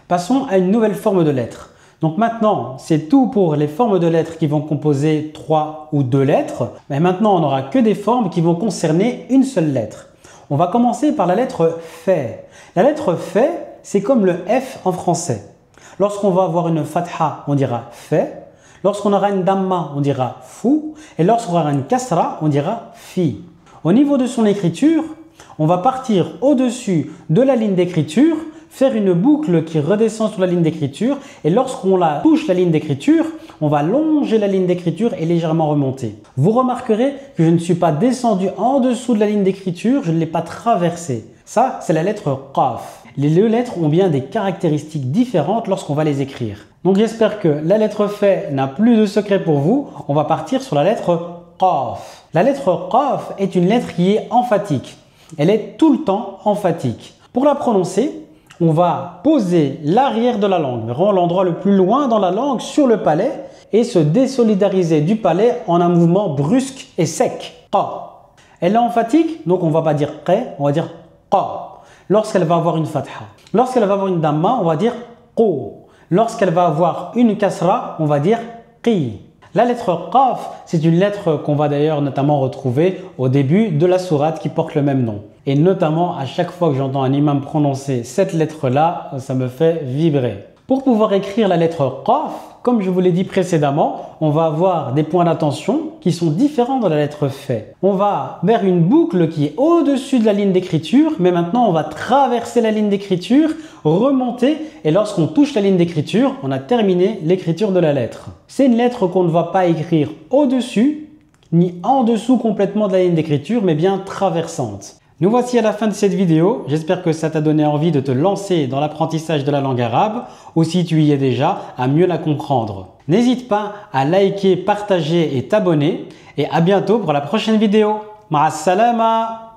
Passons à une nouvelle forme de lettres. Donc maintenant, c'est tout pour les formes de lettres qui vont composer 3 ou 2 lettres. Mais maintenant, on n'aura que des formes qui vont concerner une seule lettre. On va commencer par la lettre F. La lettre F, c'est comme le F en français. Lorsqu'on va avoir une fatha, on dira F. Lorsqu'on aura une damma, on dira Fou. Et lorsqu'on aura une kasra, on dira Fi. Au niveau de son écriture, on va partir au-dessus de la ligne d'écriture, faire une boucle qui redescend sur la ligne d'écriture et lorsqu'on touche la ligne d'écriture, on va longer la ligne d'écriture et légèrement remonter. Vous remarquerez que je ne suis pas descendu en dessous de la ligne d'écriture, je ne l'ai pas traversée. Ça, c'est la lettre Qaf. Les deux lettres ont bien des caractéristiques différentes lorsqu'on va les écrire. Donc j'espère que la lettre F n'a plus de secret pour vous. On va partir sur la lettre Qaf. La lettre Qaf est une lettre qui est emphatique. Elle est tout le temps emphatique. Pour la prononcer, on va poser l'arrière de la langue, vraiment l'endroit le plus loin dans la langue sur le palais et se désolidariser du palais en un mouvement brusque et sec. Qa. Elle est emphatique, donc on ne va pas dire Q, on va dire Qa. Lorsqu'elle va avoir une fatha. Lorsqu'elle va avoir une damma, on va dire Qu. Lorsqu'elle va avoir une kasra, on va dire Qi. La lettre Qaf, c'est une lettre qu'on va d'ailleurs notamment retrouver au début de la sourate qui porte le même nom. Et notamment, à chaque fois que j'entends un imam prononcer cette lettre-là, ça me fait vibrer. Pour pouvoir écrire la lettre Qaf, comme je vous l'ai dit précédemment, on va avoir des points d'attention qui sont différents de la lettre F. On va vers une boucle qui est au-dessus de la ligne d'écriture, mais maintenant on va traverser la ligne d'écriture, remonter, et lorsqu'on touche la ligne d'écriture, on a terminé l'écriture de la lettre. C'est une lettre qu'on ne va pas écrire au-dessus, ni en dessous complètement de la ligne d'écriture, mais bien traversante. Nous voici à la fin de cette vidéo. J'espère que ça t'a donné envie de te lancer dans l'apprentissage de la langue arabe ou si tu y es déjà, à mieux la comprendre. N'hésite pas à liker, partager et t'abonner et à bientôt pour la prochaine vidéo. Ma'as salama.